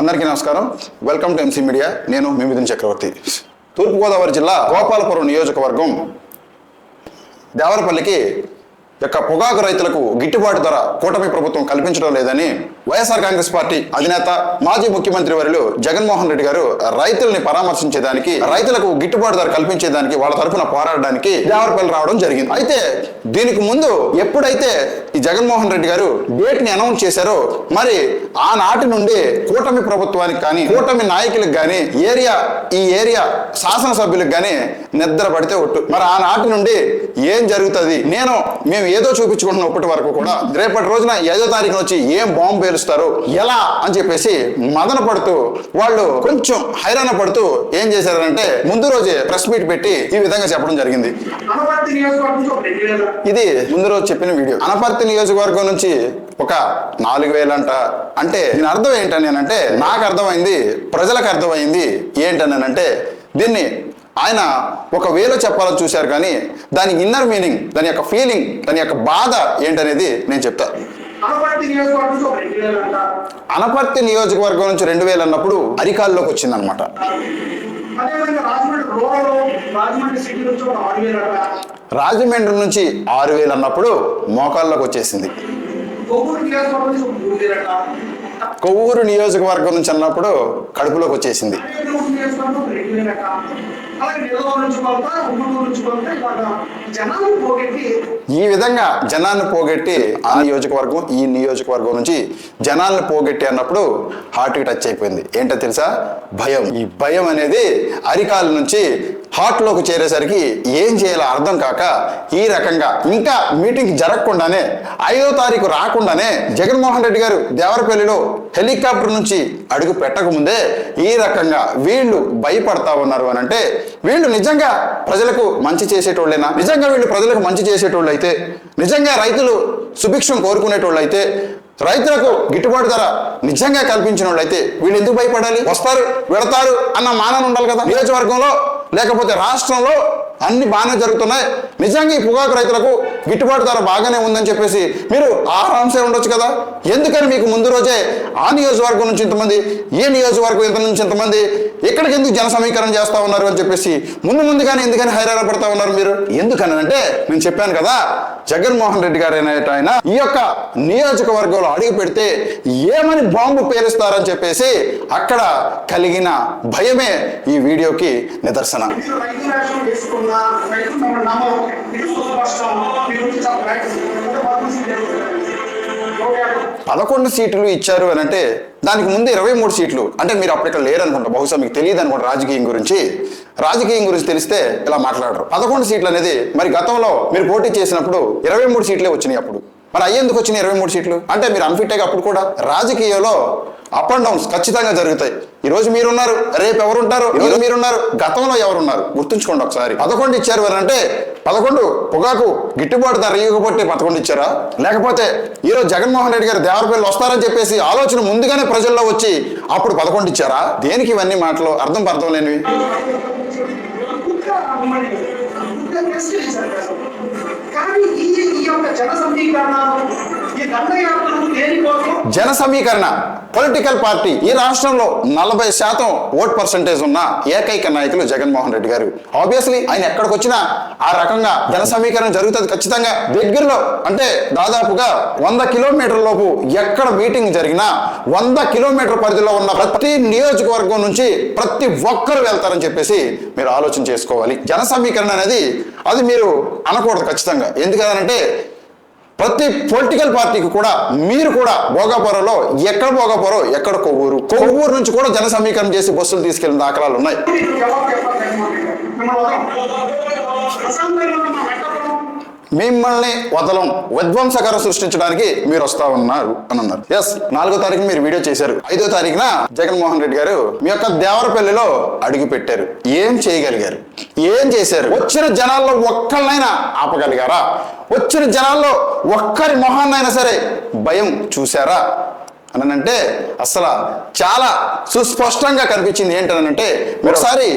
అందరికీ నమస్కారం. Welcome to MC media. నేను మీ మిథున్ చక్రవర్తి. తూర్పుగోదావరి జిల్లా గోపాలపురం నియోజకవర్గం దేవరపల్లికి పొగాకు రైతులకు గిట్టుబాటు ధర కూటమి ప్రభుత్వం కల్పించడం లేదని వైఎస్ఆర్ కాంగ్రెస్ పార్టీ అధినేత మాజీ ముఖ్యమంత్రి వర్యులు జగన్మోహన్ రెడ్డి గారు రైతుల్ని పరామర్శించేదానికి, రైతులకు గిట్టుబాటు ధర కల్పించేదానికి, వాళ్ళ తరఫున పోరాడడానికి దేవరపల్లి రావడం జరిగింది. అయితే దీనికి ముందు ఎప్పుడైతే ఈ జగన్మోహన్ రెడ్డి గారు డేట్ ని అనౌన్స్ చేశారో, మరి ఆనాటి నుండి కూటమి ప్రభుత్వానికి కానీ, కూటమి నాయకులకు కానీ, ఈ ఏరియా శాసనసభ్యులకు కానీ నిద్ర పడితే ఒట్టు. మరి ఆనాటి నుండి ఏం జరుగుతుంది, మేము ఏదో చూపించుకుంటున్న ఇప్పటి వరకు కూడా రేపటి రోజున 5వ తారీఖున వచ్చి ఏం బాంబు పేలుస్తారు ఎలా అని చెప్పేసి మదన పడుతూ, వాళ్ళు కొంచెం హైరాణ పడుతూ ఏం చేశారంటే ముందు రోజే ప్రెస్ మీట్ పెట్టి ఈ విధంగా చెప్పడం జరిగింది. ఇది ముందు రోజు చెప్పిన వీడియో. అనపర్తి నియోజకవర్గం నుంచి ఒక 4,000 అంట. అంటే దీని అర్థం ఏంటనేనంటే, నాకు అర్థమైంది, ప్రజలకు అర్థమైంది ఏంటనేనంటే, దీన్ని ఆయన ఒక వేలో చెప్పాలని చూశారు, కానీ దాని ఇన్నర్ మీనింగ్, దాని యొక్క ఫీలింగ్, దాని యొక్క బాధ ఏంటనేది నేను చెప్తా. అనపర్తి నియోజకవర్గం నుంచి 2,000 అన్నప్పుడు అరికాల్లోకి వచ్చింది అనమాట. రాజమండ్రి నుంచి 6,000 అన్నప్పుడు మోకాల్లోకి వచ్చేసింది. కొవ్వూరు నియోజకవర్గం నుంచి అన్నప్పుడు కడుపులోకి వచ్చేసింది. ఈ విధంగా జనాన్ని పోగొట్టి ఆ నియోజకవర్గం, ఈ నియోజకవర్గం నుంచి జనాన్ని పోగొట్టి అన్నప్పుడు హార్ట్కి టచ్ అయిపోయింది. ఏంటో తెలుసా? భయం. ఈ భయం అనేది అరికాల నుంచి హార్ట్లోకి చేరేసరికి ఏం చేయాలో అర్థం కాక ఈ రకంగా ఇంకా మీటింగ్ జరగకుండానే 5వ తారీఖు రాకుండానే జగన్మోహన్ రెడ్డి గారు దేవరపల్లిలో హెలికాప్టర్ నుంచి అడుగు పెట్టకముందే ఈ రకంగా వీళ్ళు భయపడతా ఉన్నారు అని అంటే, వీళ్ళు నిజంగా ప్రజలకు మంచి చేసేటోళ్ళేనా? నిజంగా వీళ్ళు ప్రజలకు మంచి చేసేటోళ్ళు అయితే, నిజంగా రైతులు సుభిక్షం కోరుకునేటోళ్ళు అయితే, రైతులకు గిట్టుబాటు ధర నిజంగా కల్పించిన వాళ్ళు అయితే వీళ్ళు ఎందుకు భయపడాలి? వస్తారు వెళతారు అన్న మానన ఉండాలి కదా. నియోజకవర్గంలో లేకపోతే రాష్ట్రంలో అన్ని బాగానే జరుగుతున్నాయి, నిజంగా ఈ పొగాకు రైతులకు గిట్టుబాటు ధర బాగానే ఉందని చెప్పేసి మీరు ఆరాంసే ఉండొచ్చు కదా. ఎందుకని మీకు ముందు రోజే ఆ నియోజకవర్గం నుంచి ఇంతమంది, ఈ నియోజకవర్గం ఇంత నుంచి ఇంతమంది, ఇక్కడికి ఎందుకు జన సమీకరణ చేస్తా ఉన్నారు అని చెప్పేసి ముందుగానే ఎందుకని హైరాణ పడతా ఉన్నారు మీరు? ఎందుకని అంటే, నేను చెప్పాను కదా, జగన్మోహన్ రెడ్డి గారు ఆయన ఈ యొక్క నియోజకవర్గంలో అడుగు పెడితే ఏమని బాంబు పేలుస్తారని చెప్పేసి అక్కడ కలిగిన భయమే ఈ వీడియోకి నిదర్శనం. 11 సీట్లు ఇచ్చారు అని అంటే, దానికి ముందు 23 సీట్లు. అంటే మీరు అప్పుడు ఇక్కడ లేరు అనుకుంటా, బహుశా మీకు తెలియదు అనుకుంటా. రాజకీయం గురించి తెలిస్తే ఇలా మాట్లాడరు. 11 సీట్లు అనేది మరి గతంలో మీరు పోటీ చేసినప్పుడు 23 సీట్లే వచ్చినాయి. అప్పుడు మరి అయ్యేందుకు వచ్చినాయి 23 సీట్లు అంటే, మీరు అన్ఫిట్ అప్పుడు కూడా రాజకీయంలో అప్ అండ్ డౌన్స్ ఖచ్చితంగా జరుగుతాయి. ఈ రోజు మీరున్నారు, రేపు ఎవరుంటారు? ఈరోజు మీరున్నారు, గతంలో ఎవరున్నారు? గుర్తుంచుకోండి ఒకసారి. 11 ఇచ్చారు అని అంటే 11 పొగాకు గిట్టుబాటు ధర ఇవ్వకపోతే 11 ఇచ్చారా? లేకపోతే ఈరోజు జగన్మోహన్ రెడ్డి గారు దేవరపల్లి వస్తారని చెప్పేసి ఆలోచన ముందుగానే ప్రజల్లో వచ్చి అప్పుడు 11 ఇచ్చారా? దేనికి ఇవన్నీ మాటలు? అర్థం లేనివి. జన సమీకరణ పొలిటికల్ పార్టీ ఈ రాష్ట్రంలో 40% ఓట్ పర్సెంటేజ్ ఉన్న ఏకైక నాయకులు జగన్మోహన్ రెడ్డి గారు. ఆబ్వియస్లీ ఆయన ఎక్కడికి వచ్చినా ఆ రకంగా జన సమీకరణ జరుగుతుంది ఖచ్చితంగా. దగ్గరలో అంటే దాదాపుగా 100 కిలోమీటర్ల లోపు ఎక్కడ మీటింగ్ జరిగినా 100 కిలోమీటర్ల పరిధిలో ఉన్న ప్రతి నియోజకవర్గం నుంచి ప్రతి ఒక్కరు వెళ్తారని చెప్పేసి మీరు ఆలోచన చేసుకోవాలి. జన సమీకరణ అనేది అది మీరు అనకూడదు ఖచ్చితంగా. ఎందుకంటే ప్రతి పొలిటికల్ పార్టీకి కూడా మీరు కూడా భోగాపురంలో ఎక్కడ కొవ్వూరు నుంచి కూడా జన సమీకరణ చేసి బస్సులు తీసుకెళ్లిన దాఖలాలు ఉన్నాయి. మిమ్మల్ని వదలం, విధ్వంసకర సృష్టించడానికి మీరు వస్తా ఉన్నారు అని అన్నారు. ఎస్, 4వ తారీఖున మీరు వీడియో చేశారు. 5వ తారీఖున జగన్మోహన్ రెడ్డి గారు మీ యొక్క దేవరపల్లిలో అడుగు పెట్టారు. ఏం చేయగలిగారు? ఏం చేశారు? వచ్చిన జనాల్లో ఒక్కళ్ళైనా ఆపగలిగారా? వచ్చిన జనాల్లో ఒక్కరి మొహాన్నైనా సరే భయం చూశారా? అనంటే అసలు చాలా సుస్పష్టంగా కనిపించింది ఏంటనంటే మీరు ఒకసారి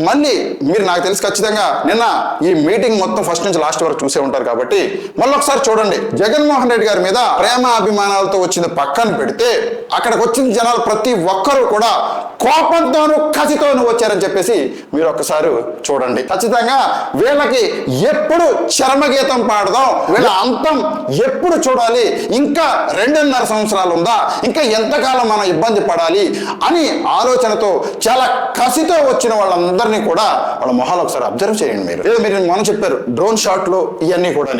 మళ్ళీ మీరు నాకు తెలిసి ఖచ్చితంగా నిన్న ఈ మీటింగ్ మొత్తం ఫస్ట్ నుంచి లాస్ట్ వరకు చూసే ఉంటారు కాబట్టి మళ్ళీ ఒకసారి చూడండి. జగన్మోహన్ రెడ్డి గారి మీద ప్రేమ అభిమానాలతో వచ్చింది పక్కన పెడితే అక్కడికి వచ్చిన జనాలు ప్రతి ఒక్కరూ కూడా కోపంతోనూ కసితోనూ వచ్చారని చెప్పేసి మీరు ఒక్కసారి చూడండి. ఖచ్చితంగా వీళ్ళకి ఎప్పుడు చర్మగీతం పాడదాం, వీళ్ళ అంతం ఎప్పుడు చూడాలి, ఇంకా 2.5 సంవత్సరాలు ఉందా, ఇంకా ఎంతకాలం మనం ఇబ్బంది పడాలి అని ఆలోచనతో చాలా కసితో వచ్చిన వాళ్ళందరినీ కూడా వాళ్ళ మొహాలు ఒకసారి అబ్జర్వ్ చేయండి. మీరు మనం చెప్పారు డ్రోన్ షాట్లు ఇవన్నీ కూడా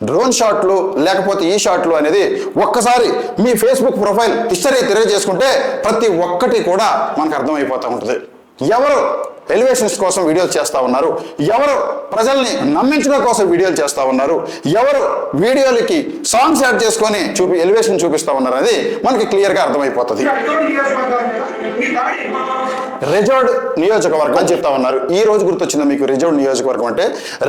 డ్రోన్ షాట్లు లేకపోతే ఈ షాట్లు అనేది ఒక్కసారి మీ ఫేస్బుక్ ప్రొఫైల్ హిస్టరీ తెలియజేసుకుంటే ప్రతి ఒక్కటి కూడా మనకు అర్థమైపోతూ ఉంటుంది. ఎవరు ఎలివేషన్స్ కోసం వీడియోలు చేస్తూ ఉన్నారు, ఎవరు ప్రజల్ని నమ్మించడం కోసం వీడియోలు చేస్తూ ఉన్నారు, ఎవరు వీడియోలకి సాంగ్స్ యాడ్ చేసుకొని ఎలివేషన్ చూపిస్తూ ఉన్నారు అనేది మనకి క్లియర్గా అర్థమైపోతుంది. రిజర్వ్డ్ నియోజకవర్గం అని చెప్తా ఉన్నారు. ఈ రోజు గుర్తొచ్చిందా మీకు రిజర్వ్డ్ నియోజకవర్గం అంటే?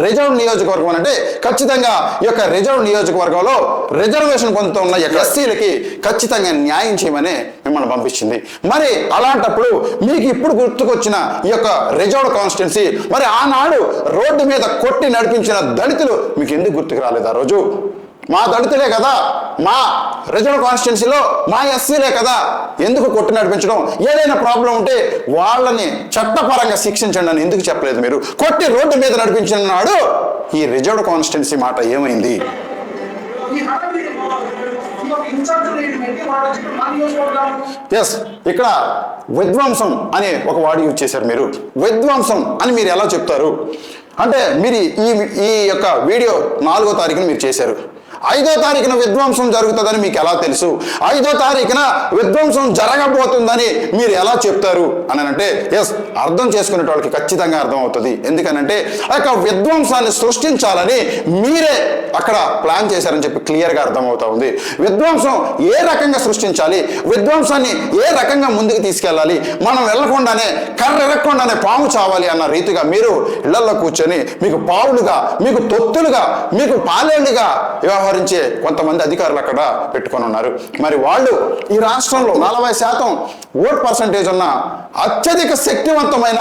రిజర్వ్డ్ నియోజకవర్గం అంటే ఖచ్చితంగా ఈ యొక్క రిజర్వ్డ్ నియోజకవర్గంలో రిజర్వేషన్ పొందుతున్న ఎస్సీలకి ఖచ్చితంగా న్యాయం చేయమని మిమ్మల్ని పంపించింది. మరి అలాంటప్పుడు మీకు ఇప్పుడు గుర్తుకొచ్చిన ఈ యొక్క రిజర్వ్డ్ కాన్స్టిట్యున్సీ మరి ఆనాడు రోడ్డు మీద కొట్టి నడిపించిన దళితులు మీకు ఎందుకు గుర్తుకు రాలేదు? ఆ రోజు మా దళితులే కదా, మా రిజర్వ్ కాన్స్టిట్యున్సీలో మా ఎస్సీలే కదా, ఎందుకు కొట్టి నడిపించడం? ఏదైనా ప్రాబ్లం ఉంటే వాళ్ళని చట్టపరంగా శిక్షించండి అని ఎందుకు చెప్పలేదు మీరు? కొట్టి రోడ్డు మీద నడిపించిన నాడు ఈ రిజర్వ్ కాన్స్టిట్యున్సీ మాట ఏమైంది? ఎస్, ఇక్కడ విధ్వంసం అనే ఒక వాడు యూజ్ చేశారు మీరు. విధ్వంసం అని మీరు ఎలా చెప్తారు అంటే మీరు ఈ యొక్క వీడియో 4వ తారీఖున మీరు చేశారు. 5వ తారీఖున విధ్వంసం జరుగుతుందని మీకు ఎలా తెలుసు? 5వ తారీఖున విధ్వంసం జరగబోతుందని మీరు ఎలా చెప్తారు అని అంటే ఎస్, అర్థం చేసుకునే వాళ్ళకి ఖచ్చితంగా అర్థం అవుతుంది. ఎందుకనంటే ఆ యొక్క విధ్వంసాన్ని సృష్టించాలని మీరే అక్కడ ప్లాన్ చేశారని చెప్పి క్లియర్గా అర్థమవుతా ఉంది. విధ్వంసం ఏ రకంగా సృష్టించాలి, విధ్వంసాన్ని ఏ రకంగా ముందుకు తీసుకెళ్ళాలి, మనం వెళ్లకుండానే కర్ర ఎరగకుండానే పాము చావాలి అన్న రీతిగా మీరు ఇళ్లలో కూర్చొని మీకు పావులుగా, మీకు తొత్తులుగా, మీకు పాలేళ్లుగా వ్యవహరించే కొంతమంది అధికారులు అక్కడ పెట్టుకొని ఉన్నారు. మరి వాళ్ళు ఈ రాష్ట్రంలో 40% ఓట్ పర్సంటేజ్ ఉన్న అత్యధిక శక్తివంతమైన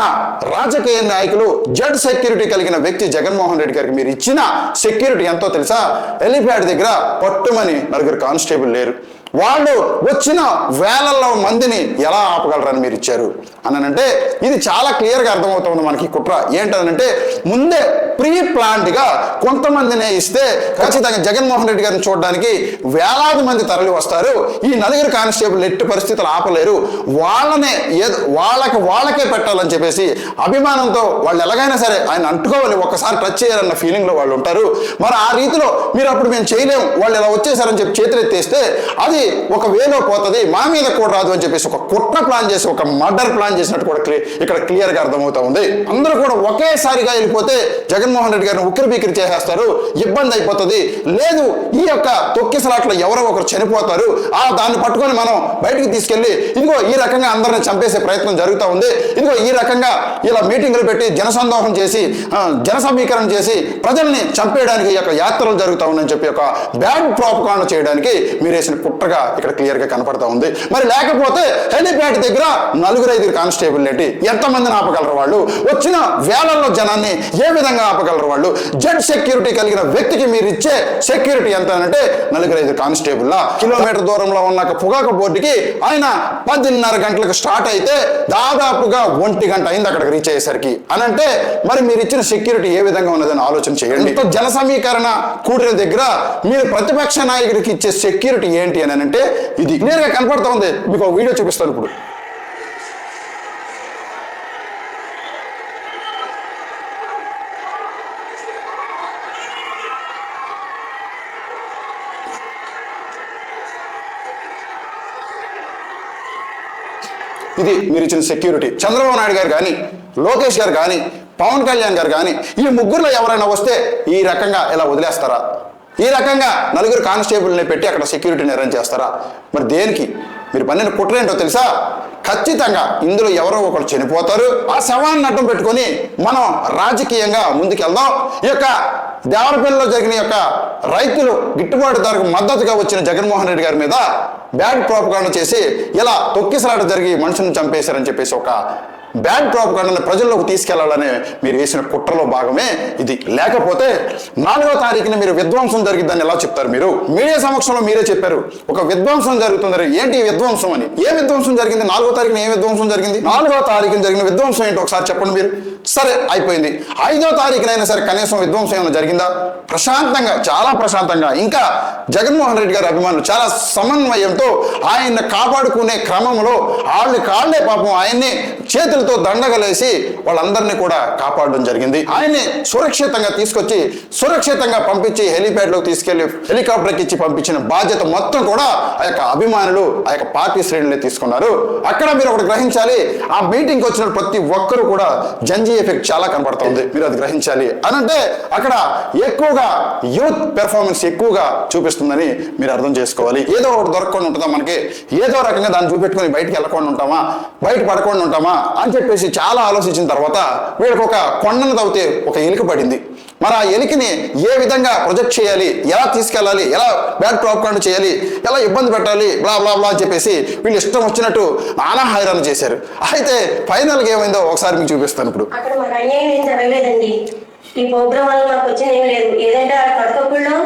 రాజకీయ నాయకులు, జడ్ సెక్యూరిటీ కలిగిన వ్యక్తి జగన్మోహన్ రెడ్డి గారికి మీరు ఇచ్చిన సెక్యూరిటీ ఎంతో తెలుసా? ఎలిప్యాడ్ దగ్గర పట్టుమని 4 కానిస్టేబుల్ లేరు. వాళ్ళు వచ్చిన వేలల్లో మందిని ఎలా ఆపగలరని మీరు ఇచ్చారు అనంటే ఇది చాలా క్లియర్గా అర్థమవుతుంది మనకి కుట్ర ఏంటనంటే ముందే ప్రీ ప్లాన్డ్గా కొంతమందినే ఇస్తే ఖచ్చితంగా జగన్మోహన్ రెడ్డి గారిని చూడడానికి వేలాది మంది తరలి వస్తారు. ఈ 4 కానిస్టేబుల్ ఎట్టి పరిస్థితులు ఆపలేరు, వాళ్ళకే పెట్టాలని చెప్పేసి అభిమానంతో వాళ్ళు ఎలాగైనా సరే ఆయన అంటుకోవాలి, ఒక్కసారి టచ్ చేయాలన్న ఫీలింగ్లో వాళ్ళు ఉంటారు. మరి ఆ రీతిలో మీరు అప్పుడు మేము చేయలేము, వాళ్ళు ఇలా వచ్చేసారని చెప్పి చేతులెత్తేస్తే అది ఒక వేలో పోతుంది, మా మీద కూడా రాదు అని చెప్పేసి ఒక కుట్ర ప్లాన్ చేసి ఒక మర్డర్ ప్లాన్ చేసినట్టు కూడా ఇక్కడ క్లియర్గా అర్థమవుతా ఉంది. అందరూ కూడా ఒకేసారిగా వెళ్ళిపోతే జగన్మోహన్ రెడ్డి గారిని ఉక్కిరి బిక్కిరి చేసేస్తారు, ఇబ్బంది అయిపోతుంది. లేదు, ఈ యొక్క తొక్కిసలాట్లో ఎవరో ఒకరు చనిపోతారు, దాన్ని పట్టుకొని మనం బయటికి తీసుకెళ్లి ఇదిగో ఈ రకంగా అందరిని చంపేసే ప్రయత్నం జరుగుతూ ఉంది, ఇదిగో ఈ రకంగా ఇలా మీటింగులు పెట్టి జనసందోహం చేసి జన సమీకరణ చేసి ప్రజల్ని చంపేయడానికి ఈ యొక్క యాత్రలు జరుగుతూ ఉన్నాయని చెప్పి ఒక బ్యాడ్ ప్రాపగాండా చేయడానికి మీరు వేసిన కుట్రగా ఇక్కడ క్లియర్గా కనపడతా ఉంది. మరి లేకపోతే హెలిప్యాడ్ దగ్గర 4-5 కానిస్టేబుల్ ఏంటి, ఎంతమందిని ఆపగలరు వాళ్ళు? వచ్చిన వేలల్లో జనాన్ని ఏ విధంగా ఆపగలరు వాళ్ళు? జడ్ సెక్యూరిటీ కలిగిన వ్యక్తికి మీరు ఇచ్చే సెక్యూరిటీ ఎంత అంటే 4-5 కానిస్టేబుల్. కిలోమీటర్ దూరంలో ఉన్న పొగాకు బోర్డుకి ఆయన 10:30 గంటలకు స్టార్ట్ అయితే దాదాపుగా 1 గంట అయింది అక్కడికి రీచ్ అయ్యేసరికి అనంటే మరి మీరు ఇచ్చిన సెక్యూరిటీ ఏ విధంగా ఉన్నదని ఆలోచన చేయండి. జన సమీకరణ కూడిన దగ్గర మీరు ప్రతిపక్ష నాయకుడికి ఇచ్చే సెక్యూరిటీ ఏంటి అని అంటే ఇది క్లియర్గా కనపడతా ఉంది. మీకు ఒక వీడియో చూపిస్తాను ఇప్పుడు. ఇది మీరు ఇచ్చిన సెక్యూరిటీ. చంద్రబాబు నాయుడు గారు కానీ, లోకేష్ గారు కానీ, పవన్ కళ్యాణ్ గారు కానీ ఈ ముగ్గురులో ఎవరైనా వస్తే ఈ రకంగా ఇలా వదిలేస్తారా? ఈ రకంగా 4 కానిస్టేబుల్ని పెట్టి అక్కడ సెక్యూరిటీని అరేంజ్ చేస్తారా? మరి దేనికి? మీరు పన్నెండు కుట్ర ఏంటో తెలుసా? ఖచ్చితంగా ఇందులో ఎవరో ఒకరు చనిపోతారు, ఆ శవాన్ని అడ్డం పెట్టుకొని మనం రాజకీయంగా ముందుకెళ్దాం. ఈ యొక్క దేవరపల్లిలో జరిగిన యొక్క రైతులు గిట్టుబాటు ధరకు మద్దతుగా వచ్చిన జగన్మోహన్ రెడ్డి గారి మీద బ్యాడ్ ప్రోపగాండా చేసి ఇలా తొక్కిసలాట జరిగి మనుషులను చంపేశారని చెప్పేసి ఒక బ్యాడ్ ప్రోపగాండాని ప్రజల్లోకి తీసుకెళ్లాలని మీరు వేసిన కుట్రలో భాగమే ఇది. లేకపోతే 4వ తారీఖున మీరు విధ్వంసం జరిగిద్దని ఎలా చెప్తారు? మీరు మీడియా సమక్షంలో మీరే చెప్పారు ఒక విధ్వంసం జరుగుతుంది. ఏంటి విధ్వంసం అని? ఏ విధ్వంసం జరిగింది? 4వ తారీఖున ఏ విధ్వంసం జరిగింది? 4వ తారీఖున జరిగిన విధ్వంసం ఏంటో ఒకసారి చెప్పండి మీరు. సరే అయిపోయింది. 5వ తారీఖునైనా సరే కనీసం విధ్వంసం ఏమైనా జరిగిందా? ప్రశాంతంగా, చాలా ప్రశాంతంగా, ఇంకా జగన్మోహన్ రెడ్డి గారి అభిమానులు చాలా సమన్వయంతో ఆయన్ని కాపాడుకునే క్రమంలో కాళ్లే పాపం ఆయన్ని చేతులతో దండగలేసి వాళ్ళందరినీ కూడా కాపాడడం జరిగింది. ఆయన్ని సురక్షితంగా తీసుకొచ్చి సురక్షితంగా పంపించి హెలిప్యాడ్లోకి తీసుకెళ్లి హెలికాప్టర్కి ఇచ్చి పంపించిన బాధ్యత మొత్తం కూడా ఆ యొక్క అభిమానులు, ఆ యొక్క పార్టీ శ్రేణులే తీసుకున్నారు. అక్కడ మీరు ఒకటి గ్రహించాలి, ఆ మీటింగ్కి వచ్చిన ప్రతి ఒక్కరు కూడా జంజీ ఎఫెక్ట్ చాలా కనబడుతుంది. మీరు అది గ్రహించాలి. అనంటే అక్కడ ఎక్కువగా యూత్ పెర్ఫార్మెన్స్ ఎక్కువగా చూపిస్తుందని మీరు అర్థం చేసుకోవాలి. ఏదో ఒకటి దొరకకుండా ఉంటుందా మనకి? ఏదో రకంగా దాన్ని చూపెట్టుకుని బయటికి వెళ్ళకుండా ఉంటామా, బయట పడకుండా ఉంటామా అని చెప్పేసి చాలా ఆలోచించిన తర్వాత వీళ్ళకి ఒక కొండను తవ్వితే ఒక ఎలుక పడింది. మరి ఆ ఎలికని ఏ విధంగా ప్రొజెక్ట్ చేయాలి, ఎలా తీసుకెళ్ళాలి, ఎలా బ్యాడ్ ప్రోపగాండా చేయాలి, ఎలా ఇబ్బంది పెట్టాలి, బ్లా బ్లా బ్లా అని చెప్పేసి వీళ్ళు ఇష్టం వచ్చినట్టు నానా హైరాణ చేశారు. అయితే ఫైనల్గా ఏమైందో ఒకసారి మీకు చూపిస్తాను. ఇప్పుడు అక్కడ మాకు అన్యాయం ఏం జరగలేదండి. ఈ ప్రోగ్రామ్ వల్ల మాకు వచ్చింది ఏం లేదు. ఏదంటే ఆ కడకప్పుల్లో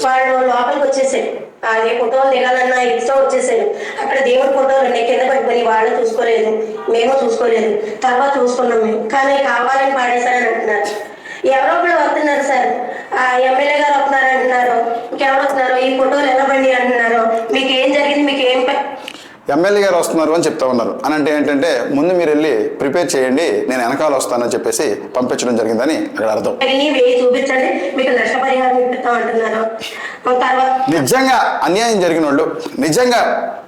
వాళ్ళు లోపలికి వచ్చేసారు. అది ఫోటోలు దిగాలన్నా ఇష్టం వచ్చేసారు. అక్కడ దేవుడి ఫోటోలు కింద పడిపోయి వాళ్ళు చూసుకోలేదు, మేము చూసుకోలేదు. తర్వాత చూసుకున్నాం మేము. కానీ కావాలని పాడేశారని అంటున్నారు. ఎవరో ఒకళ్ళు వస్తున్నారు సార్, ఆ ఎమ్మెల్యే గారు వస్తున్నారు అంటున్నారు, ఇంకెవరు వస్తున్నారు, ఈ ఫోటోలు ఎలా బండి అంటున్నారు, మీకు ఏం జరిగింది, మీకు ఏం ఎమ్మెల్యే గారు వస్తున్నారు అని చెప్తా ఉన్నారు. అని అంటే ఏంటంటే ముందు మీరు వెళ్ళి ప్రిపేర్ చేయండి, నేను వెనకాల వస్తానని చెప్పేసి పంపించడం జరిగిందని అక్కడ అర్థం. చూపించండి, మీకు నష్టపరిహారం ఇప్పిస్తాం అంటున్నారు. నిజంగా అన్యాయం జరిగిన వాళ్ళు, నిజంగా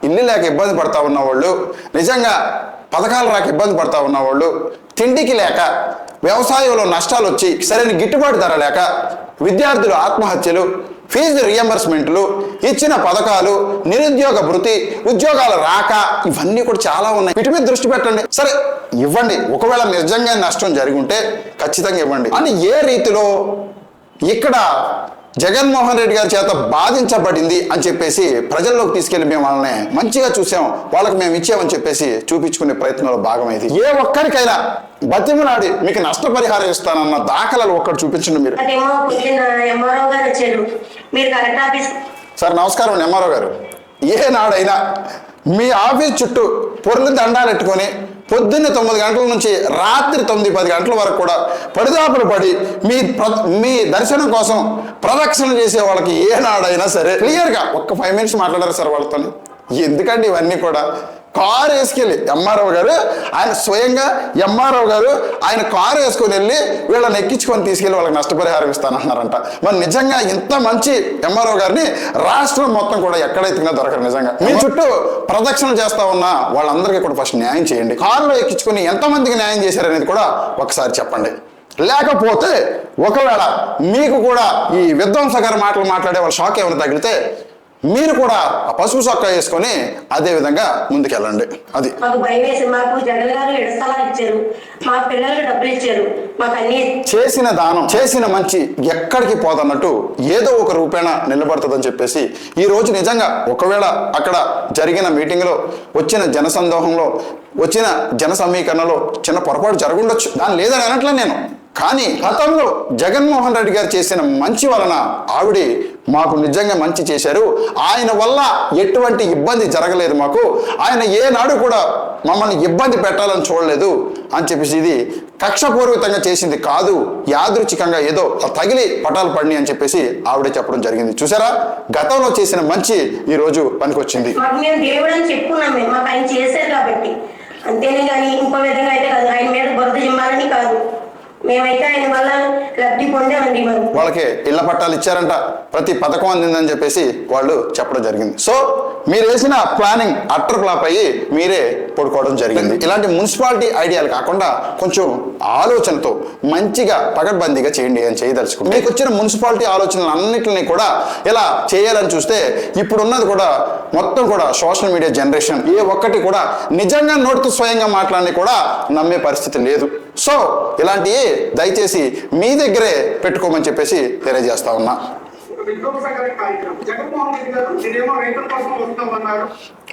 ఇల్లు లేక ఇబ్బంది పడతా ఉన్నవాళ్ళు, నిజంగా పథకాలు రాక ఇబ్బంది పడతా ఉన్నవాళ్ళు, తిండికి లేక వ్యవసాయంలో నష్టాలు వచ్చి సరైన గిట్టుబాటు ధర లేక విద్యార్థులు ఆత్మహత్యలు, ఫీజు రియంబర్స్మెంట్లు, ఇచ్చిన పథకాలు, నిరుద్యోగ భృతి, ఉద్యోగాలు రాక, ఇవన్నీ కూడా చాలా ఉన్నాయి. వీటి మీద దృష్టి పెట్టండి. సరే ఇవ్వండి, ఒకవేళ నిజంగా నష్టం జరిగి ఉంటే ఖచ్చితంగా ఇవ్వండి అని ఏ రీతిలో ఇక్కడ జగన్మోహన్ రెడ్డి గారి చేత బాధించబడింది అని చెప్పేసి ప్రజల్లోకి తీసుకెళ్లి మేము వాళ్ళని మంచిగా చూసాం, వాళ్ళకి మేము ఇచ్చామని చెప్పేసి చూపించుకునే ప్రయత్నంలో భాగమైంది. ఏ ఒక్కరికైనా బతిమలాడి మీకు నష్టపరిహారం ఇస్తానన్న దాఖలాలు ఒక్కటి చూపించండి మీరు. సార్ నమస్కారం ఎంఆర్ఓ గారు. ఏనాడైనా మీ ఆఫీస్ చుట్టూ పొర్లు దండాలు పెట్టుకొని పొద్దున్న 9 గంటల నుంచి రాత్రి 9-10 గంటల వరకు కూడా పడిదాపులు పడి మీ దర్శనం కోసం ప్రదక్షిణ చేసే వాళ్ళకి ఏనాడైనా సరే క్లియర్గా ఒక్క 5 మినిట్స్ మాట్లాడారు సార్ వాళ్ళతో? ఎందుకండి ఇవన్నీ కూడా? కారు వేసుకెళ్ళి ఎంఆర్ఓ గారు, ఆయన స్వయంగా ఎంఆర్ఓ గారు ఆయన కారు వేసుకొని వెళ్ళి వీళ్ళని ఎక్కించుకొని తీసుకెళ్ళి వాళ్ళకి నష్టపరిహారం ఇస్తానంటున్నారంట. మరి నిజంగా ఇంత మంచి ఎంఆర్ఓ గారిని రాష్ట్రం మొత్తం కూడా ఎక్కడైతే దొరకరు. నిజంగా మీ చుట్టూ ప్రదక్షిణ చేస్తా ఉన్నా వాళ్ళందరికీ కూడా ఫస్ట్ న్యాయం చేయండి. కారులో ఎక్కించుకొని ఎంతమందికి న్యాయం చేశారనేది కూడా ఒకసారి చెప్పండి. లేకపోతే ఒకవేళ మీకు కూడా ఈ విధ్వంసకర మాటలు మాట్లాడే వాళ్ళ షాక్ ఏమైనా తగిలితే మీరు కూడా ఆ పసుపు చొక్కా వేసుకొని అదే విధంగా ముందుకెళ్ళండి. అది మాకు భయం వేసి మాకు జగన్ గారు 7 స్థలాలు ఇచ్చారు, మా పిల్లలకు డబ్బులు ఇచ్చారు, మాకు అన్ని చేసిన దానం చేసిన మంచి ఎక్కడికి పోదన్నట్టు ఏదో ఒక రూపేణ నిలబడుతుందని చెప్పేసి ఈ రోజు నిజంగా ఒకవేళ అక్కడ జరిగిన మీటింగ్లో వచ్చిన జనసందోహంలో వచ్చిన జన సమీకరణలో చిన్న పొరపాటు జరగundొచ్చు, దాని లేదని అనట్లే నేను. కానీ గతంలో జగన్మోహన్ రెడ్డి గారు చేసిన మంచి వలన ఆవిడ మాకు నిజంగా మంచి చేశారు, ఆయన వల్ల ఎటువంటి ఇబ్బంది జరగలేదు, మాకు ఆయన ఏనాడు కూడా మమ్మల్ని ఇబ్బంది పెట్టాలని చూడలేదు అని చెప్పేసి ఇది కక్షపూర్వకంగా చేసింది కాదు, యాదృచ్ఛికంగా ఏదో తగిలి పటాలు పడినాయి అని చెప్పేసి ఆవిడే చెప్పడం జరిగింది. చూసారా, గతంలో చేసిన మంచి ఈ రోజు పనికొచ్చింది. అంతేనే కానీ ఇంకో విధంగా అయితే కాదు, ఆయన మీద బురద జిమ్మాలని కాదు, మేమైతే ఆయన వల్ల లబ్ధి పొందామండి. వాళ్ళకి ఇళ్ల పట్టాలు ఇచ్చారంట, ప్రతి పథకం అందిందని చెప్పేసి వాళ్ళు చెప్పడం జరిగింది. సో మీరు వేసిన ప్లానింగ్ అట్టర్ ఫ్లాప్ అయ్యి మీరే పడుకోవడం జరిగింది. ఇలాంటి మున్సిపాలిటీ ఐడియాలు కాకుండా కొంచెం ఆలోచనతో మంచిగా పకడ్బందీగా చేయండి అని చేయదలుచుకుంటే మీకు వచ్చిన మున్సిపాలిటీ ఆలోచనలు అన్నింటినీ కూడా ఇలా చేయాలని చూస్తే ఇప్పుడున్నది కూడా మొత్తం కూడా సోషల్ మీడియా జనరేషన్ ఏ ఒక్కటి కూడా నిజంగా నోటితో స్వయంగా మాట్లాడి కూడా నమ్మే పరిస్థితి లేదు. సో ఇలాంటివి దయచేసి మీ దగ్గరే పెట్టుకోమని చెప్పేసి తెలియజేస్తా ఉన్నా.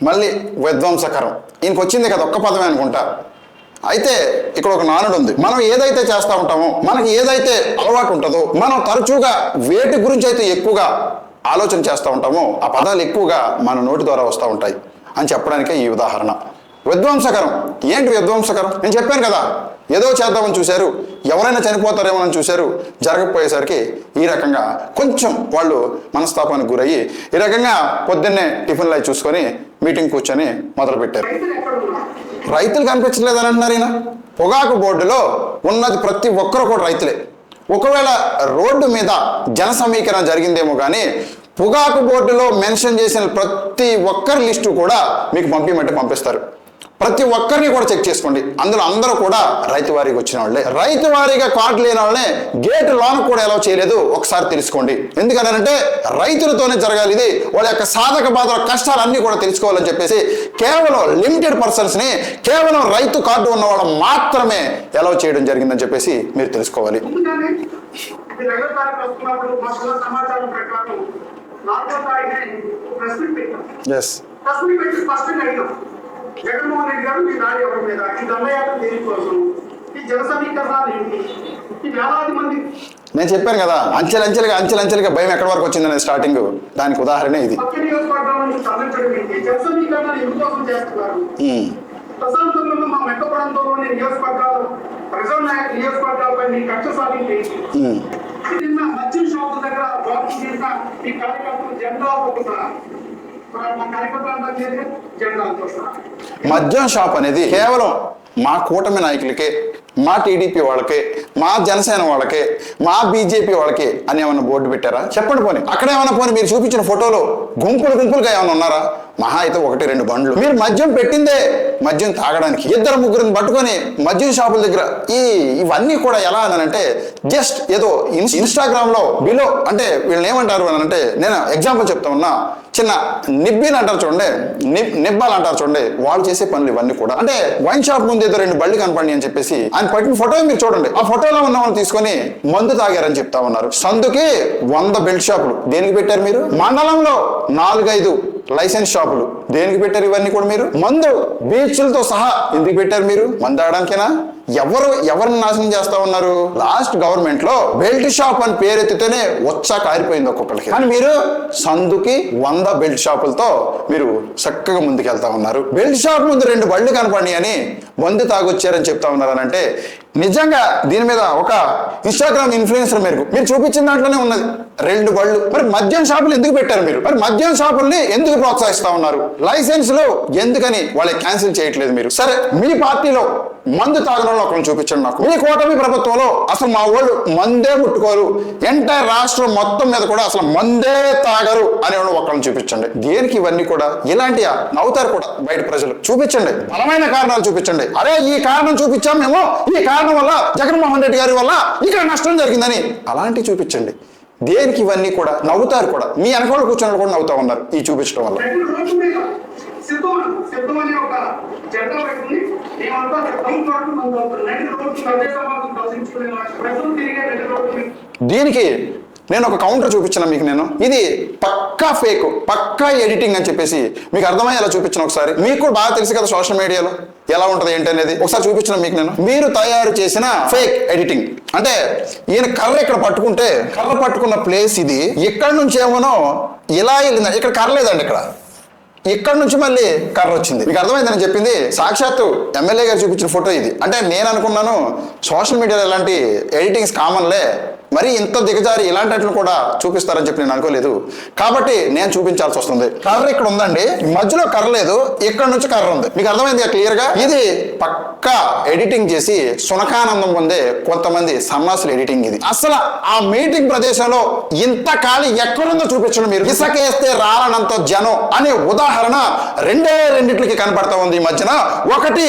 మళ్ళీ విధ్వంసకరం ఈయనకు వచ్చింది కదా ఒక్క పదమే అనుకుంటా. అయితే ఇక్కడ ఒక నానుడు ఉంది. మనం ఏదైతే చేస్తూ ఉంటామో మనకి ఏదైతే అలవాటు ఉంటుందో మనం తరచుగా వేటి గురించి అయితే ఎక్కువగా ఆలోచన చేస్తూ ఉంటామో ఆ పదాలు ఎక్కువగా మన నోటి ద్వారా వస్తూ ఉంటాయి అని చెప్పడానికే ఈ ఉదాహరణ. విధ్వంసకరం ఏంటి విధ్వంసకరం? నేను చెప్పాను కదా, ఏదో చేద్దామని చూశారు, ఎవరైనా చనిపోతారేమోనని చూశారు, జరగకపోయేసరికి ఈ రకంగా కొంచెం వాళ్ళు మనస్తాపానికి గురయ్యి ఈ రకంగా పొద్దున్నే టిఫిన్లు అవి చూసుకొని మీటింగ్ కూర్చొని మొదలుపెట్టారు. రైతులు కనిపించలేదని అంటున్నారు ఈయన. పొగాకు బోర్డులో ఉన్నది ప్రతి ఒక్కరు కూడా రైతులే. ఒకవేళ రోడ్డు మీద జన సమీకరణ జరిగిందేమో కానీ పొగాకు బోర్డులో మెన్షన్ చేసిన ప్రతి ఒక్కరి లిస్టు కూడా మీకు పంపిమంటే పంపిస్తారు. ప్రతి ఒక్కరిని కూడా చెక్ చేసుకోండి. అందులో అందరూ కూడా రైతు వారీగా వచ్చిన వాళ్ళే. రైతు వారీగా కార్డు లేని వాళ్ళనే గేటు లోన కూడా ఎలా చేయలేదు ఒకసారి తెలుసుకోండి. ఎందుకనంటే రైతులతోనే జరగాలి ఇది. వాళ్ళ యొక్క సాధక బాధల కష్టాలన్నీ కూడా తెలుసుకోవాలని చెప్పేసి కేవలం లిమిటెడ్ పర్సన్స్ని కేవలం రైతు కార్డు ఉన్న వాళ్ళు మాత్రమే ఎలా చేయడం జరిగిందని చెప్పేసి మీరు తెలుసుకోవాలి. ఎస్, జగన్మోహన్ రెడ్డి గారు ఈ దాడి ఎవరి మీద, ఈ దండయాత్ర దేనికోసం, ఈ జన సమీకరణాలు ఏంటి, ఈ వేలాది మంది. నేను చెప్పాను కదా అంచెలంచెలుగా భయం ఎక్కడి వరకు వచ్చిందనే స్టార్టింగ్ దానికి ఉదాహరణ ఇది. పక్క నియోజకవర్గాల నుంచి తరలించడం ఏంటి, జన సమీకరణాలు ఎందుకోసం చేస్తున్నారు? ప్రశాంతంగా మా మెట్టపడంతోని నియోజకవర్గాలు ప్రజల నియోజకవర్గాలపై మీ కక్ష సాధించి నిన్న మద్యం షాపుల దగ్గర వాకింగ్ చేసిన ఈ కార్యకర్తలు జెండా ఒప్పుకున్నారు. మద్యం షాప్ అనేది కేవలం మా కూటమి నాయకులకే, మా టీడీపీ వాళ్ళకే, మా జనసేన వాళ్ళకే, మా బీజేపీ వాళ్ళకే అని ఏమైనా బోర్డు పెట్టారా? చెప్పండి. పోనీ అక్కడ ఏమైనా పోనీ మీరు చూపించిన ఫోటోలో గుంపులుగా ఏమైనా ఉన్నారా? మహా అయితే 1-2 బండ్లు. మీరు మద్యం పెట్టిందే మద్యం తాగడానికి 2-3 పట్టుకొని మద్యం షాపుల దగ్గర ఇవన్నీ కూడా ఎలా అనంటే జస్ట్ ఏదో ఇన్స్టాగ్రామ్లో బిలో అంటే వీళ్ళని ఏమంటారు అని అంటే, నేను ఎగ్జాంపుల్ చెప్తా ఉన్నా, చిన్న నిబ్బీలు అంటారు చూడండి, నిబ్బాలు అంటారు చూడండి, వాళ్ళు చేసే పనులు ఇవన్నీ కూడా. అంటే వైన్ షాప్ ముందు ఏదో 2 బళ్ళు కనపడి అని చెప్పేసి ఆయన పట్టిన ఫోటో మీరు చూడండి. ఆ ఫోటోలో ఉన్న వాళ్ళు తీసుకొని మందు తాగారని చెప్తా ఉన్నారు. సందుకి 100 బెల్ట్ షాపులు దేనికి పెట్టారు మీరు? మండలంలో 4-5 లైసెన్స్ షాపులు దేనికి పెట్టారు? ఇవన్నీ కూడా మీరు మందు బీచ్లతో సహా ఎందుకు పెట్టారు? మీరు మందు తాగడానికేనా? ఎవరిని నాశనం చేస్తా ఉన్నారు? లాస్ట్ గవర్నమెంట్ లో బెల్ట్ షాప్ అని పేరెత్తితేనే వచ్చా కారిపోయింది ఒక్కొక్కరికి. కానీ మీరు సందుకి 100 బెల్ట్ షాపులతో మీరు చక్కగా ముందుకెళ్తా ఉన్నారు. బెల్ట్ షాప్ ముందు 2 బళ్ళు కనపడి అని మందు తాగొచ్చారని చెప్తా ఉన్నారు అని అంటే నిజంగా దీని మీద ఒక ఇన్స్టాగ్రామ్ ఇన్ఫ్లుయెన్సర్ మీరు చూపించిన దాంట్లోనే ఉన్నది 2 బళ్ళు. మరి మద్యం షాపులు ఎందుకు పెట్టారు మీరు? మరి మద్యం షాపుల్ని ఎందుకు ప్రోత్సహిస్తా ఉన్నారు? లైసెన్స్లు ఎందుకని వాళ్ళకి క్యాన్సిల్ చేయట్లేదు మీరు? సరే, మీ పార్టీలో మందు తాగడంలో ఒకరిని చూపించండి నాకు. మీ కూటమి ప్రభుత్వంలో అసలు మా వాళ్ళు మందే ముట్టుకోరు, ఎంటైర్ రాష్ట్రం మొత్తం మీద కూడా అసలు మందే తాగరు అనేవాళ్ళు ఒకరిని చూపించండి. దేనికి ఇవన్నీ కూడా? ఇలాంటి నవ్వుతారు కూడా బయట ప్రజలు. చూపించండి, బలమైన కారణాలు చూపించండి. అరే ఈ కారణం చూపించాం మేము, ఈ కారణం వల్ల జగన్మోహన్ రెడ్డి గారి వల్ల ఇక్కడ నష్టం జరిగిందని అలాంటివి చూపించండి. దేనికి ఇవన్నీ కూడా? నవ్వుతారు కూడా. మీ వెనకాల కూర్చొని కూడా నవ్వుతా ఉన్నారు ఈ చూపించడం వల్ల. దీనికి నేను ఒక కౌంటర్ చూపించిన మీకు. నేను ఇది పక్కా ఫేక్, పక్కా ఎడిటింగ్ అని చెప్పేసి మీకు అర్థమయ్యేలా చూపించిన ఒకసారి. మీకు కూడా బాగా తెలుసు కదా సోషల్ మీడియాలో ఎలా ఉంటుంది ఏంటి అనేది. ఒకసారి చూపించిన మీకు నేను. మీరు తయారు చేసిన ఫేక్ ఎడిటింగ్. అంటే ఈయన కర్ర ఇక్కడ పట్టుకుంటే కర్ర పట్టుకున్న ప్లేస్ ఇది, ఇక్కడ నుంచి ఏమోనో ఇలా వెళ్ళింది, ఇక్కడ కర్ర లేదండి, ఇక్కడ నుంచి మళ్ళీ కర్ర వచ్చింది. మీకు అర్థమైందని చెప్పింది. సాక్షాత్తు ఎమ్మెల్యే గారు చూపించిన ఫోటో ఇది. అంటే నేను అనుకున్నాను సోషల్ మీడియాలో ఇలాంటి ఎడిటింగ్స్ కామన్లే, మరి ఇంత దిగజారి ఇలాంటి కూడా చూపిస్తారని చెప్పి నేను అనుకోలేదు. కాబట్టి నేను చూపించాల్సి వస్తుంది. కర్ర ఇక్కడ ఉందండి, మధ్యలో కర్ర లేదు, ఇక్కడ నుంచి కర్ర ఉంది. మీకు అర్థమైంది క్లియర్ గా? ఇది పక్కా ఎడిటింగ్ చేసి సునకానందం పొందే కొంతమంది సన్నాసులు ఎడిటింగ్ ఇది. అసలు ఆ మీటింగ్ ప్రదేశంలో ఇంత ఖాళీ ఎక్కడుందో చూపించండి మీరు. ఇసకేస్తే రాలనంత జనం అనే ఉదాహరణ రెండిట్లకి కనపడతా ఉంది ఈ మధ్యన. ఒకటి,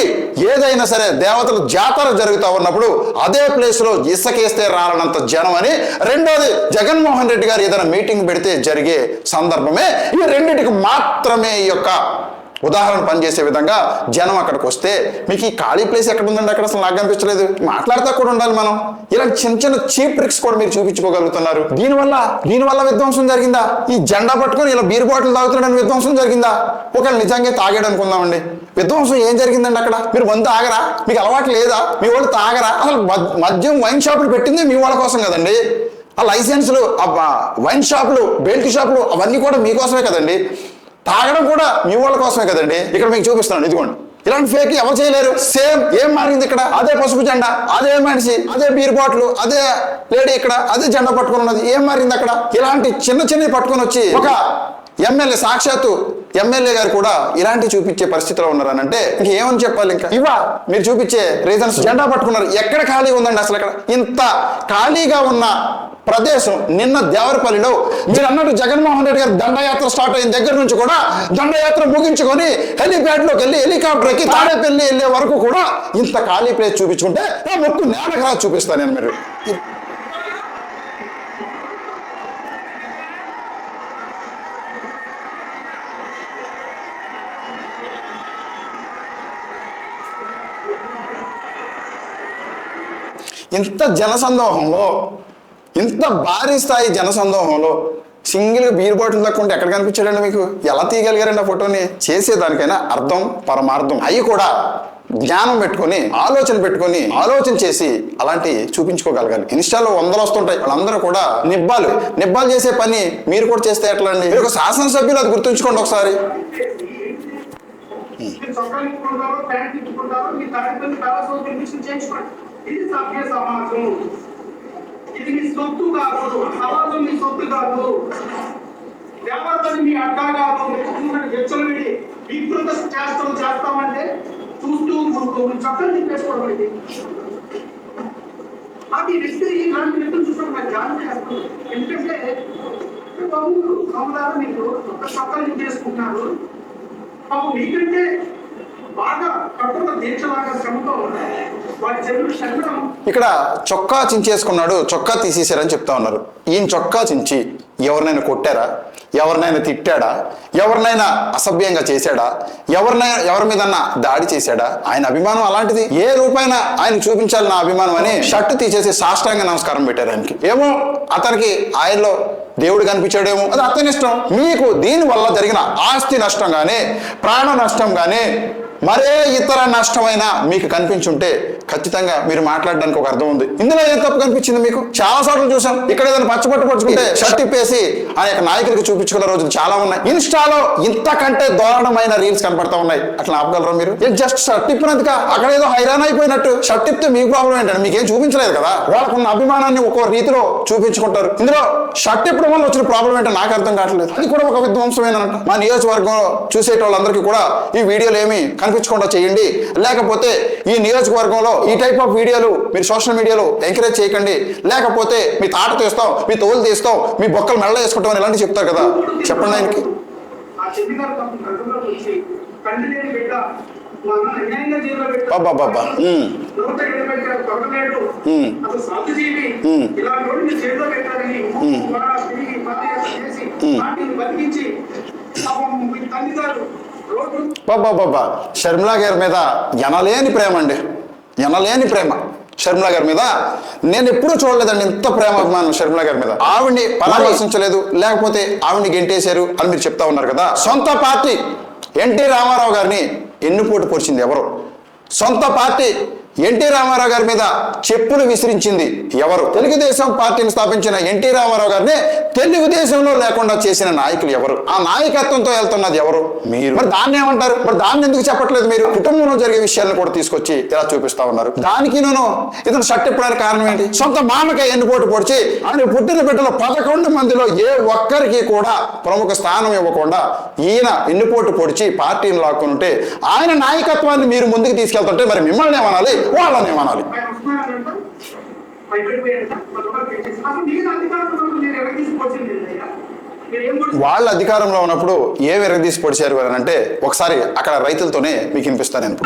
ఏదైనా సరే దేవతలు జాతర జరుగుతూ ఉన్నప్పుడు అదే ప్లేస్ లో ఇసకేస్తే రాలనంత జనం అని. రెండోది, జగన్మోహన్ రెడ్డి గారు ఏదైనా మీటింగ్ పెడితే జరిగే సందర్భమే. ఈ రెండింటికి మాత్రమే ఈ యొక్క ఉదాహరణ పనిచేసే విధంగా జనం అక్కడికి వస్తే మీకు ఈ ఖాళీ ప్లేస్ ఎక్కడ ఉందండి? అక్కడ అసలు నాకు అనిపించలేదు. మాట్లాడుతూ కూడా ఉండాలి మనం. ఇలాంటి చిన్న చిన్న చీప్ ట్రిక్స్ కూడా మీరు చూపించుకోగలుగుతున్నారు. దీనివల్ల విధ్వంసం జరిగిందా? ఈ జెండా పట్టుకొని ఇలా బీర్ బాటిల్ తాగుతున్నాడని విధ్వంసం జరిగిందా? ఒకవేళ నిజంగా తాగాడు అనుకుందామండి, విధ్వంసం ఏం జరిగిందండి అక్కడ? మీరు మందు తాగరా? మీకు అలవాటు లేదా? మీ వాళ్ళు తాగరా? అసలు మద్యం వైన్ షాపులు పెట్టింది మీ వాళ్ళ కోసం కదండి. ఆ లైసెన్సులు, ఆ వైన్ షాపులు, బెల్ట్ షాపులు అవన్నీ కూడా మీకోసమే కదండి. తాగడం కూడా మీ వాళ్ళ కోసమే కదండి. ఇక్కడ మీకు చూపిస్తున్నాను, ఇదిగోండి. ఇలాంటి ఫేక్ ఎవరు చేయలేరు. సేమ్ ఏం మారింది ఇక్కడ? అదే పసుపు జెండా, అదే మనిషి, అదే బీర్ బాటిల్, అదే లేడీ, ఇక్కడ అదే జెండా పట్టుకొని ఉన్నది. ఏం మారింది అక్కడ? ఇలాంటి చిన్నవి పట్టుకొని వచ్చి ఒక ఎమ్మెల్యే, సాక్షాత్తు ఎమ్మెల్యే గారు కూడా ఇలాంటి చూపించే పరిస్థితిలో ఉన్నారని అంటే ఇంకేమని చెప్పాలి? ఇంకా మీరు చూపించే రీజన్స్. జెండా పట్టుకున్నారు, ఎక్కడ ఖాళీ ఉందండి అసలు? అక్కడ ఇంత ఖాళీగా ఉన్న ప్రదేశం నిన్న దేవరపల్లిలో మీరు అన్నట్టు జగన్మోహన్ రెడ్డి గారు దండయాత్ర స్టార్ట్ అయిన దగ్గర నుంచి కూడా దండయాత్ర ముగించుకొని హెలిప్యాడ్ లోకి వెళ్ళి హెలికాప్టర్ ఎక్కి తాడేపల్లి వెళ్ళే వరకు కూడా ఇంత ఖాళీ ప్లేస్ చూపించుకుంటే మొక్కు నేలగా చూపిస్తాను నేను. మీరు ఇంత జనసందోహంలో, ఇంత భారీ స్థాయి జనసందోహంలో సింగిల్ బీర్ బాటిల్ తక్కుంటే ఎక్కడ కనిపించాడండి మీకు? ఎలా తీయగలిగారండి ఆ ఫోటోని? చేసేదానికైనా అర్థం పరమార్థం అవి కూడా జ్ఞానం పెట్టుకొని ఆలోచన చేసి అలాంటి చూపించుకోగలగాలి. ఇన్స్టాలో 100 వస్తుంటాయి, వాళ్ళందరూ కూడా నిబ్బాలు చేసే పని మీరు కూడా చేస్తే ఎట్లా అండి? మీరు ఒక శాసనసభ్యులు అది గుర్తుంచుకోండి ఒకసారి. ఇది సభ్య సమాజం, ఇది మీ సొత్తు కాదు, సమాజం మీ సొత్తు కాదు, దేవతలు మీ అడ్డా కాదు. హెచ్చలు విడి వికృత చేష్టలు చేస్తామంటే చూస్తూ చక్కలు తిప్పేసుకోవడం. అది వ్యక్తి ఇలాంటి వ్యక్తులు చూసినప్పుడు నాకు జాగ్రత్త చేస్తుంది. ఎందుకంటే బాబు సముదాయం మీకు ఒక చక్కలు తిప్పేసుకుంటున్నారు. బాబు మీకంటే బాగా కట్టుకున్న దీక్షలాగా శ్రమతో వాడి చెరువు శరీరం. ఇక్కడ చొక్కా చించేసుకున్నాడు, చొక్కా తీసేశారని చెప్తా ఉన్నారు. ఈయన చొక్కా చించి ఎవరినైనా కొట్టారా? ఎవరినైనా తిట్టాడా? ఎవరినైనా అసభ్యంగా చేశాడా? ఎవరి మీదన్నా దాడి చేశాడా? ఆయన అభిమానం అలాంటిది. ఏ రూపాయినా ఆయన చూపించాలి నా అభిమానం అని షర్టు తీసేసి సాష్టాంగ నమస్కారం పెట్టారు ఆయనకి. ఏమో అతనికి ఆయనలో దేవుడు కనిపించాడేమో, అది అతని ఇష్టం. మీకు దీనివల్ల జరిగిన ఆస్తి నష్టం కానీ, ప్రాణ నష్టం కానీ, మరే ఇతర నష్టమైనా మీకు కనిపించుంటే ఖచ్చితంగా మీరు మాట్లాడడానికి ఒక అర్థం ఉంది. ఇందులో ఏం తప్పు కనిపించింది మీకు? చాలా సార్లు చూసాం. ఇక్కడ ఏదైనా పచ్చబట్టు పట్టుకుంటే షర్ట్ ఇప్పేసి ఆ యొక్క నాయకులకు చూపించుకున్న రోజులు చాలా ఉన్నాయి. ఇన్స్టాలో ఇంతకంటే దారుణమైన రీల్స్ కనపడతా ఉన్నాయి. అట్లా ఆపగలరా మీరు? జస్ట్ షర్ట్ ఇప్పినందుక అక్కడ ఏదో హైరాన్ అయిపోయినట్టు. షర్ట్ ఇప్పితే మీకు ప్రాబ్లం ఏంటంటే మీకేం చూపించలేదు కదా. వాళ్ళకున్న అభిమానాన్ని ఒక రీతిలో చూపించుకుంటారు. ఇందులో షర్ట్ ఇప్పడం వల్ల వచ్చిన ప్రాబ్లం ఏంటో నాకు అర్థం కావట్లేదు. అది కూడా ఒక విధ్వంసమేనంట. మా నియోజకవర్గంలో చూసేటోళ్ళందరికీ కూడా ఈ వీడియోలు ఏమి కనిపించకుండా చేయండి, లేకపోతే ఈ నియోజకవర్గంలో ఈ టైప్ ఆఫ్ వీడియోలు మీరు సోషల్ మీడియాలో ఎంకరేజ్ చేయకండి, లేకపోతే మీ తాట తీస్తాం, మీ తోలు తీస్తాం, మీ బొక్కలు మెళ్ళ వేసుకుంటాం అని ఇలాంటి చెప్తారు కదా. చెప్పండి ఆయనకి. బాబా షర్మిలా గారి మీద ఎనలేని ప్రేమ అండి, ఎనలేని ప్రేమ షర్మిలా గారి మీద. నేను ఎప్పుడూ చూడలేదండి ఇంత ప్రేమ అభిమానం షర్మిలా గారి మీద. ఆవిడ్ని పరామర్శించలేదు, లేకపోతే ఆవిడ్ని గెంటేశారు అని మీరు చెప్తా ఉన్నారు కదా. సొంత పార్టీ ఎన్టీ రామారావు గారిని ఎన్నుపోటు పొడిచింది ఎవరు? సొంత పార్టీ ఎన్టీ రామారావు గారి మీద చెప్పులు విసిరించింది ఎవరు? తెలుగుదేశం పార్టీని స్థాపించిన ఎన్టీ రామారావు గారిని తెలుగుదేశంలో లేకుండా చేసిన నాయకులు ఎవరు? ఆ నాయకత్వంతో వెళ్తున్నది ఎవరు? మీరు. మరి దాన్ని ఏమంటారు? మరి దాన్ని ఎందుకు చెప్పట్లేదు మీరు? కుటుంబంలో జరిగే విషయాలను కూడా తీసుకొచ్చి ఇలా చూపిస్తా ఉన్నారు. దానికి ఇతను షర్ట్ ఇప్పడానికి కారణం ఏంటి? సొంత మామకే ఎన్నుపోటు పొడిచి ఆయన పుట్టిన బిడ్డలో 11 మందిలో ఏ ఒక్కరికి కూడా ప్రముఖ స్థానం ఇవ్వకుండా ఈయన ఎన్నుపోటు పొడిచి పార్టీని లాక్కుంటే ఆయన నాయకత్వాన్ని మీరు ముందుకు తీసుకెళ్తుంటే మరి మిమ్మల్ని ఏమనాలి, వాళ్ళని ఏమనాలి? వాళ్ళ అధికారంలో ఉన్నప్పుడు ఏం ఎరగదీసి పొడిచారు అని అంటే ఒకసారి అక్కడ రైతులతోనే మీకు వినిపిస్తాను నేను.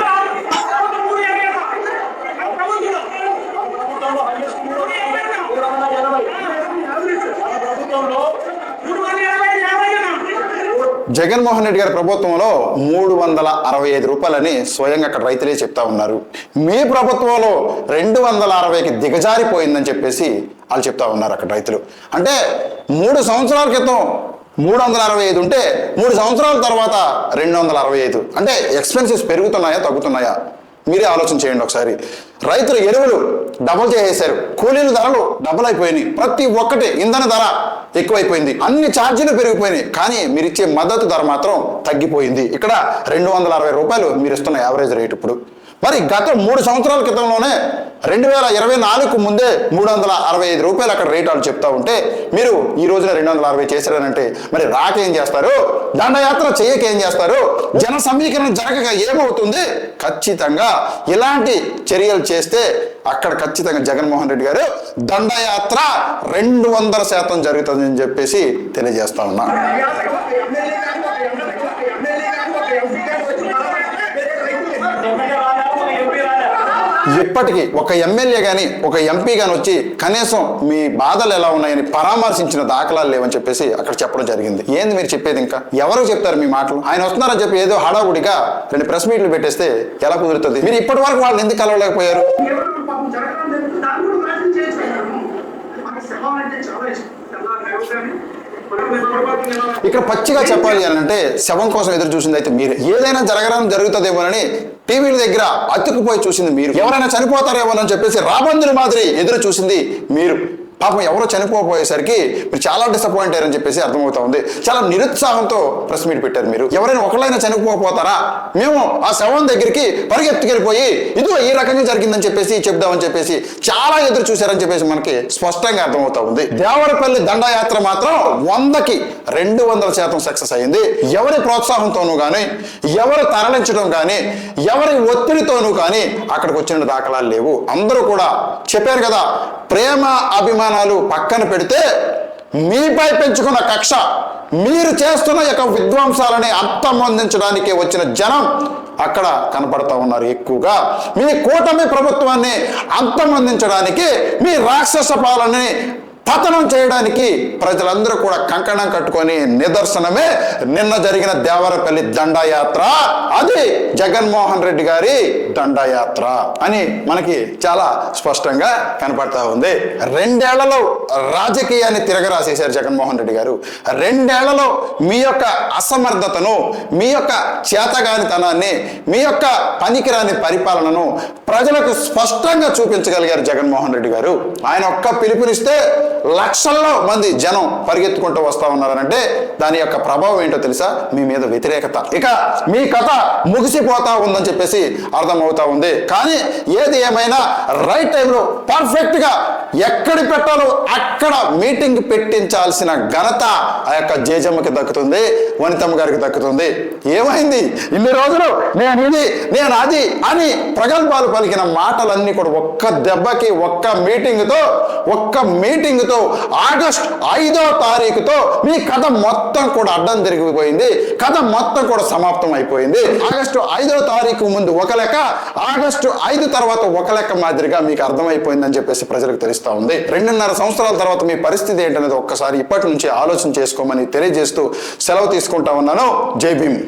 జగన్మోహన్ రెడ్డి గారి ప్రభుత్వంలో 365 రూపాయలని స్వయంగా అక్కడ రైతులే చెప్తా ఉన్నారు. మీ ప్రభుత్వంలో 260కి దిగజారిపోయిందని చెప్పేసి వాళ్ళు చెప్తా ఉన్నారు అక్కడ రైతులు. అంటే 3 సంవత్సరాల క్రితం 365 ఉంటే 3 సంవత్సరాల తర్వాత 265. అంటే ఎక్స్పెన్సెస్ పెరుగుతున్నాయా తగ్గుతున్నాయా? మీరే ఆలోచన చేయండి ఒకసారి. రైతుల ఎరువులు డబుల్ చేసేశారు, కూలీల ధరలు డబుల్ అయిపోయినాయి, ప్రతి ఒక్కటి ఇంధన ధర ఎక్కువైపోయింది, అన్ని ఛార్జీలు పెరిగిపోయినాయి. కానీ మీరు ఇచ్చే మద్దతు ధర మాత్రం తగ్గిపోయింది. ఇక్కడ 260 రూపాయలు మీరు ఇస్తున్న యావరేజ్ రేట్ ఇప్పుడు. మరి గత 3 సంవత్సరాల క్రితంలోనే 2024కు ముందే 365 రూపాయలు అక్కడ రేట్ వాళ్ళు చెప్తా ఉంటే మీరు ఈ రోజున 260 చేశారనంటే మరి రాకేం చేస్తారు? దండయాత్ర చేయక ఏం చేస్తారు? జన సమీకరణ జరగక ఏమవుతుంది? ఖచ్చితంగా ఇలాంటి చర్యలు చేస్తే అక్కడ ఖచ్చితంగా జగన్మోహన్ రెడ్డి గారు దండయాత్ర 200% జరుగుతుందని చెప్పేసి తెలియజేస్తా ఉన్నా. ఇప్పటికీ ఒక ఎమ్మెల్యే కానీ ఒక ఎంపీ కానీ వచ్చి కనీసం మీ బాధలు ఎలా ఉన్నాయని పరామర్శించిన దాఖలాలు లేవని చెప్పేసి అక్కడ చెప్పడం జరిగింది. ఏంది మీరు చెప్పేది? ఇంకా ఎవరు చెప్తారు మీ మాటలు? ఆయన వస్తున్నారని చెప్పి ఏదో హడావుడిగా 2 ప్రెస్ మీట్లు పెట్టేస్తే ఎలా కుదురుతుంది? మీరు ఇప్పటి వరకు వాళ్ళని ఎందుకు కలవలేకపోయారు? ఇక్కడ పచ్చిగా చెప్పాలి అని అంటే శవం కోసం ఎదురు చూసింది అయితే మీరు. ఏదైనా జరుగుతుందేమోనని టీవీల దగ్గర అతుక్కుపోయి చూసింది మీరు. ఎవరైనా చనిపోతారేమోనని చెప్పేసి రాబందుల మాదిరి ఎదురు చూసింది మీరు. పాపం ఎవరో చనిపోయేసరికి మీరు చాలా డిసప్పాయింట్ అయ్యారని చెప్పేసి అర్థమవుతా ఉంది. చాలా నిరుత్సాహంతో ప్రెస్ మీట్ పెట్టారు మీరు. ఎవరైనా ఒకళ్ళైనా చనిపోతారా? మేము ఆ శవం దగ్గరికి పరిగెత్తుకెళ్ళిపోయి ఇదిగో ఈ రకంగా జరిగిందని చెప్పేసి చెప్దామని చెప్పేసి చాలా ఎదురు చూశారని చెప్పేసి మనకి స్పష్టంగా అర్థమవుతా ఉంది. దేవరపల్లి దండయాత్ర మాత్రం 100కి 200% సక్సెస్ అయింది. ఎవరి ప్రోత్సాహంతోనూ కానీ, ఎవరు తరలించడం కానీ, ఎవరి ఒత్తిడితోనూ కానీ అక్కడికి వచ్చిన దాఖలాలు లేవు. అందరూ కూడా చెప్పారు కదా, ప్రేమ అభిమానాలు పక్కన పెడితే మీపై పెంచుకున్న కక్ష, మీరు చేస్తున్న యొక్క విధ్వంసాలని అంతమొందించడానికి వచ్చిన జనం అక్కడ కనపడతా ఉన్నారు. ఎక్కువగా మీ కూటమి ప్రభుత్వాన్ని అంతమొందించడానికి, మీ రాక్షస పాలనని పతనం చేయడానికి ప్రజలందరూ కూడా కంకణం కట్టుకొని నిదర్శనమే నిన్న జరిగిన దేవరపల్లి దండయాత్ర. అది జగన్మోహన్ రెడ్డి గారి దండయాత్ర అని మనకి చాలా స్పష్టంగా కనపడతా ఉంది. 2 ఏళ్లలో రాజకీయాన్ని తిరగరాసేశారు జగన్మోహన్ రెడ్డి గారు. 2 ఏళ్లలో మీ యొక్క అసమర్థతను, మీ యొక్క చేతగానితనాన్ని, మీ యొక్క పనికిరాని పరిపాలనను ప్రజలకు స్పష్టంగా చూపించగలిగారు జగన్మోహన్ రెడ్డి గారు. ఆయన ఒక్క పిలుపునిస్తే లక్షల్లో మంది జనం పరిగెత్తుకుంటూ వస్తా ఉన్నారనంటే దాని యొక్క ప్రభావం ఏంటో తెలుసా? మీ మీద వ్యతిరేకత. ఇక మీ కథ ముగిసిపోతా ఉందని చెప్పేసి అర్థమవుతా ఉంది. కానీ ఏది ఏమైనా రైట్ టైంలో పర్ఫెక్ట్ గా ఎక్కడి పెట్టాలో అక్కడ మీటింగ్ పెట్టించాల్సిన ఘనత ఆ యొక్క జేజమ్మకి దక్కుతుంది, వనితమ్మ గారికి దక్కుతుంది. ఏమైంది? ఇన్ని రోజులు నేను ఇది, నేను అది అని ప్రగల్భాలు పలికిన మాటలన్నీ కూడా ఒక్క దెబ్బకి, ఒక్క మీటింగ్తో ఆగస్టు 5వ తారీఖుతో మీ కథ మొత్తం కూడా అడ్డం తిరిగిపోయింది. కథ మొత్తం కూడా సమాప్తం అయిపోయింది. ఆగస్టు 5వ తారీఖు ముందు ఒక లెక్క, ఆగస్టు 5 తర్వాత ఒక లెక్క మాదిరిగా మీకు అర్థమైపోయిందని చెప్పేసి ప్రజలకు తెలుస్తా ఉంది. 2.5 సంవత్సరాల తర్వాత మీ పరిస్థితి ఏంటనేది ఒక్కసారి ఇప్పటి నుంచి ఆలోచన చేసుకోమని తెలియజేస్తూ సెలవు తీసుకుంటా ఉన్నాను. జై భీమ్.